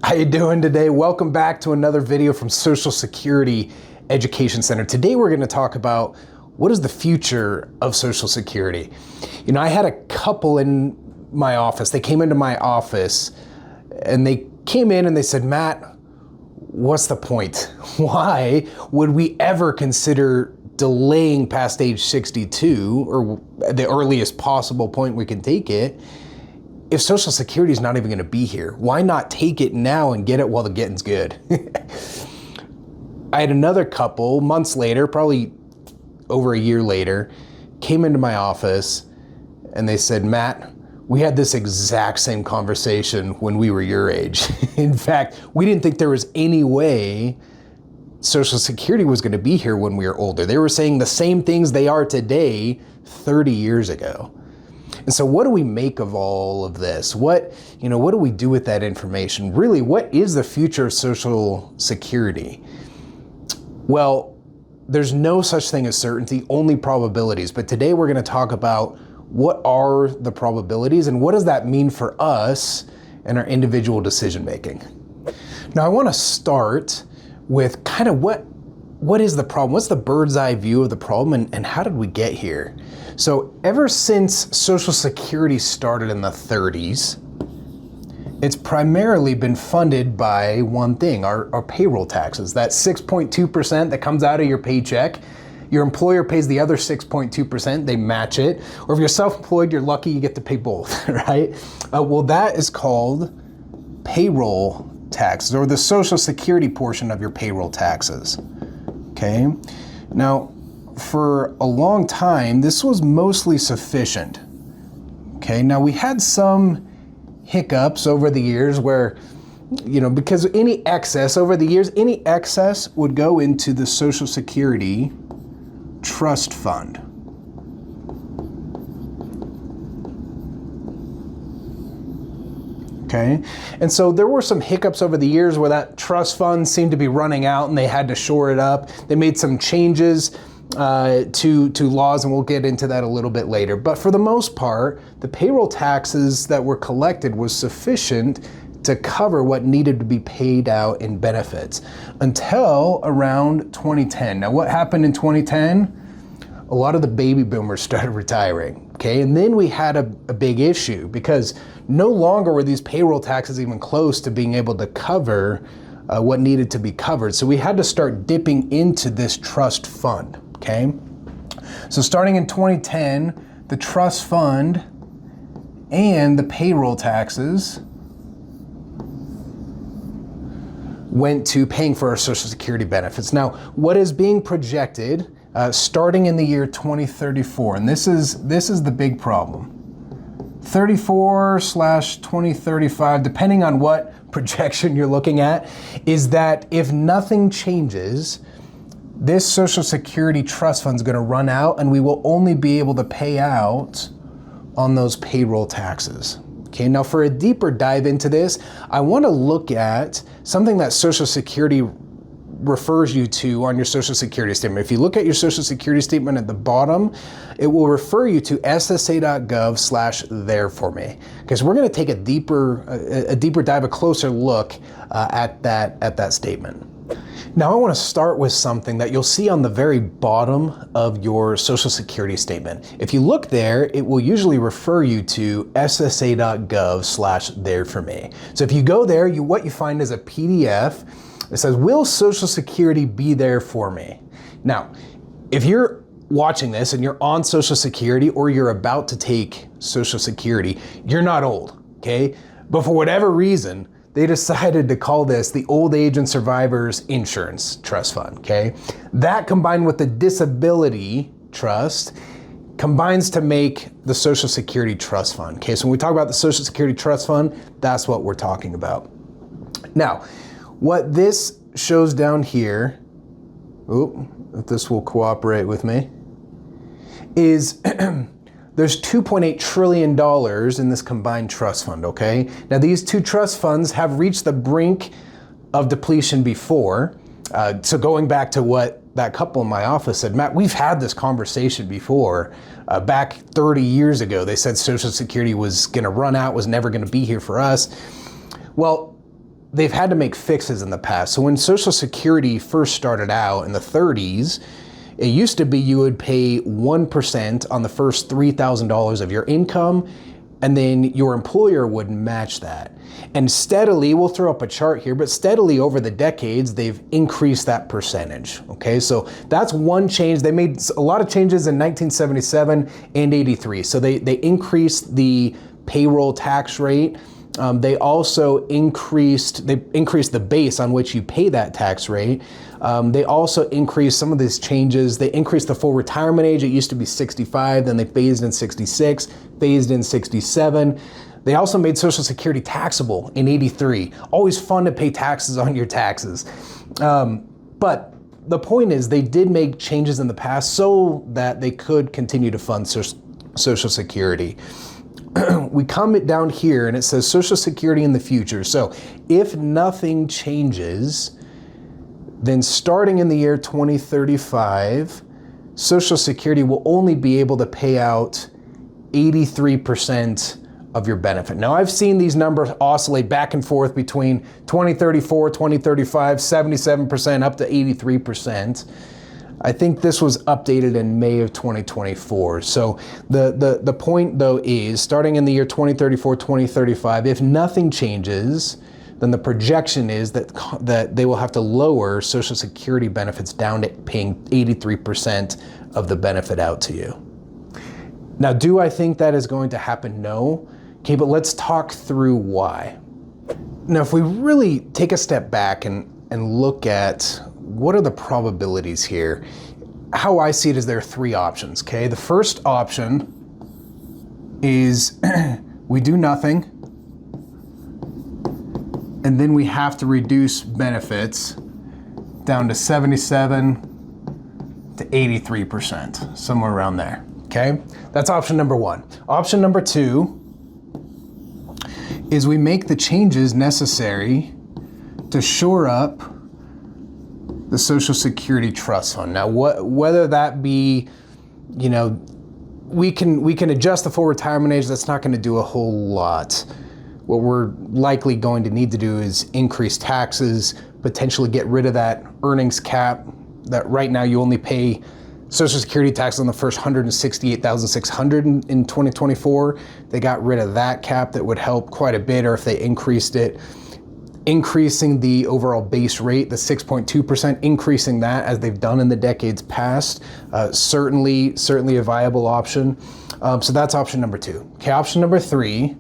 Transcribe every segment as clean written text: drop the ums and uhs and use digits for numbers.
How you doing today? Welcome back to another video from Social Security Education Center. Today we're going to talk about what is the future of Social Security. You know, I had a couple in my office. They came into my office and they came in and they said, Matt, what's the point? Why would we ever consider delaying past age 62 or the earliest possible point we can take it if Social Security is not even going to be here? Why not take it now and get it while the getting's good? I had another couple months later, probably over a year later, came into my office and they said, Matt, we had this exact same conversation when we were your age. In fact, we didn't think there was any way Social Security was going to be here when we were older. They were saying the same things they are today 30 years ago. And so what do we make of all of this? What do we do with that information? Really, what is the future of Social Security? Well, there's no such thing as certainty, only probabilities. But today we're going to talk about what are the probabilities and what does that mean for us and our individual decision making. Now, I want to start with kind of what is the problem? What's the bird's eye view of the problem and how did we get here? So ever since Social Security started in the 30s, it's primarily been funded by one thing, our payroll taxes. That 6.2% that comes out of your paycheck, your employer pays the other 6.2%, they match it. Or if you're self-employed, you're lucky you get to pay both, right? Well, that is called payroll taxes, or the Social Security portion of your payroll taxes, okay? Now, for a long time, this was mostly sufficient. Okay, now we had some hiccups over the years where, because any excess would go into the Social Security Trust Fund. Okay, and so there were some hiccups over the years where that trust fund seemed to be running out and they had to shore it up. They made some changes to laws, and we'll get into that a little bit later. But for the most part, the payroll taxes that were collected was sufficient to cover what needed to be paid out in benefits until around 2010. Now, what happened in 2010? A lot of the baby boomers started retiring, okay? And then we had a big issue because no longer were these payroll taxes even close to being able to cover what needed to be covered. So we had to start dipping into this trust fund. Okay, so starting in 2010, the trust fund and the payroll taxes went to paying for our Social Security benefits. Now, what is being projected starting in the year 2034, and this is the big problem, 34/2035, depending on what projection you're looking at, is that if nothing changes, this Social Security Trust Fund is going to run out and we will only be able to pay out on those payroll taxes. Okay, now for a deeper dive into this, I want to look at something that Social Security refers you to on your Social Security statement. If you look at your Social Security statement at the bottom, it will refer you to ssa.gov/there-for-me, because we're going to take a deeper dive, a closer look at that statement. Now I want to start with something that you'll see on the very bottom of your Social Security statement. If you look there, it will usually refer you to ssa.gov/there-for-me. So if you go there, what you find is a PDF that says, will Social Security be there for me? Now, if you're watching this and you're on Social Security or you're about to take Social Security, you're not old, okay? But for whatever reason, they decided to call this the Old Age and Survivors Insurance Trust Fund, okay? That combined with the Disability Trust combines to make the Social Security Trust Fund, okay? So when we talk about the Social Security Trust Fund, that's what we're talking about. Now, what this shows down here, if this will cooperate with me, is there's $2.8 trillion in this combined trust fund, okay? Now these two trust funds have reached the brink of depletion before. So going back to what that couple in my office said, Matt, we've had this conversation before. Back 30 years ago, they said Social Security was gonna run out, was never gonna be here for us. Well, they've had to make fixes in the past. So when Social Security first started out in the 30s, it used to be you would pay 1% on the first $3,000 of your income, and then your employer would match that. And steadily, we'll throw up a chart here, but steadily over the decades, they've increased that percentage, okay? So that's one change. They made a lot of changes in 1977 and 83. So they increased the payroll tax rate. They also increased the base on which you pay that tax rate. They also increased some of these changes. They increased the full retirement age. It used to be 65, then they phased in 66, phased in 67. They also made Social Security taxable in 83. Always fun to pay taxes on your taxes. But the point is they did make changes in the past so that they could continue to fund Social Security. We come down here and it says Social Security in the future. So if nothing changes, then starting in the year 2035, Social Security will only be able to pay out 83% of your benefit. Now I've seen these numbers oscillate back and forth between 2034, 2035, 77% up to 83%. I think this was updated in May of 2024. So the point though is starting in the year 2034, 2035, if nothing changes, then the projection is that they will have to lower Social Security benefits down to paying 83% of the benefit out to you. Now, do I think that is going to happen? No. Okay, but let's talk through why. Now, if we really take a step back and look at what are the probabilities here, how I see it is there are three options, okay? The first option is we do nothing, and then we have to reduce benefits down to 77 to 83%, somewhere around there, okay? That's option number one. Option number two is we make the changes necessary to shore up the Social Security Trust Fund. Now, whether that be, we can adjust the full retirement age. That's not going to do a whole lot. What we're likely going to need to do is increase taxes, potentially get rid of that earnings cap that right now you only pay Social Security tax on the first $168,600 in 2024. They got rid of that cap. That would help quite a bit, or if they increased it, increasing the overall base rate, the 6.2%, increasing that as they've done in the decades past, certainly a viable option. So that's option number two. Okay, option number three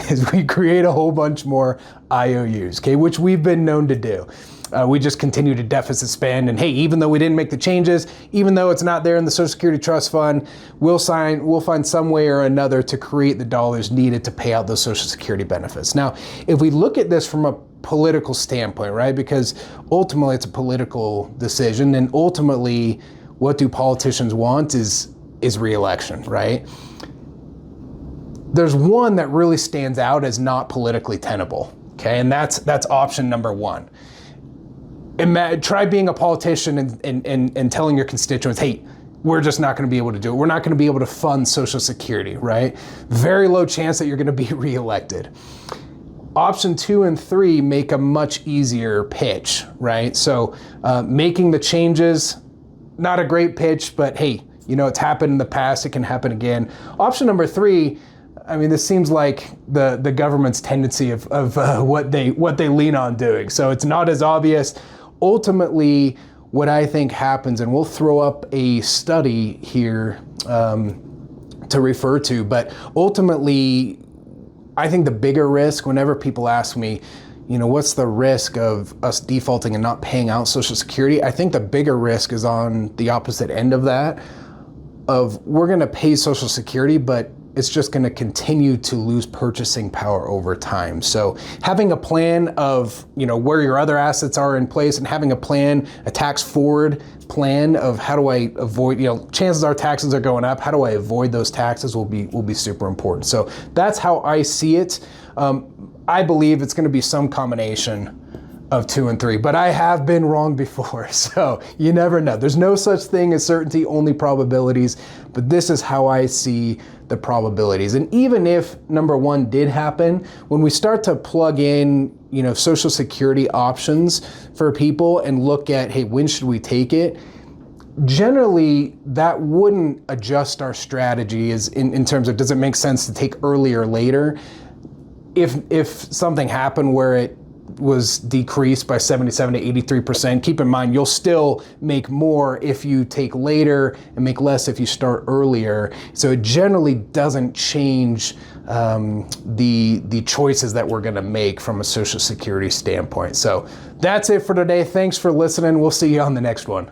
is we create a whole bunch more IOUs, okay, which we've been known to do. We just continue to deficit spend, and hey, even though we didn't make the changes, even though it's not there in the Social Security Trust Fund, we'll find some way or another to create the dollars needed to pay out those Social Security benefits. Now, if we look at this from a political standpoint, right, because ultimately it's a political decision, and ultimately what do politicians want is re-election, right? There's one that really stands out as not politically tenable, okay, and that's option number one. Try being a politician and telling your constituents, hey, we're just not going to be able to do it. We're not going to be able to fund Social Security, right? Very low chance that you're going to be reelected. Option 2 and 3 make a much easier pitch, right? So making the changes, not a great pitch, but hey, it's happened in the past, it can happen again. Option number 3, I mean, this seems like the government's tendency of what they lean on doing. So it's not as obvious. Ultimately, what I think happens, and we'll throw up a study here to refer to, but ultimately, I think the bigger risk, whenever people ask me, what's the risk of us defaulting and not paying out Social Security? I think the bigger risk is on the opposite end of that, of we're going to pay Social Security, but it's just going to continue to lose purchasing power over time. So having a plan of, where your other assets are in place, and having a plan, a tax forward plan of how do I avoid, chances are taxes are going up. How do I avoid those taxes will be super important. So that's how I see it. I believe it's going to be some combination of 2 and 3, but I have been wrong before, so you never know. There's no such thing as certainty, only probabilities, but this is how I see the probabilities. And even if number 1 did happen, when we start to plug in, Social Security options for people and look at, hey, when should we take it? Generally, that wouldn't adjust our strategy in terms of, does it make sense to take earlier or later? If something happened where it was decreased by 77 to 83%, keep in mind you'll still make more if you take later and make less if you start earlier. So it generally doesn't change the choices that we're going to make from a Social Security standpoint. So that's it for today. Thanks for listening. We'll see you on the next one.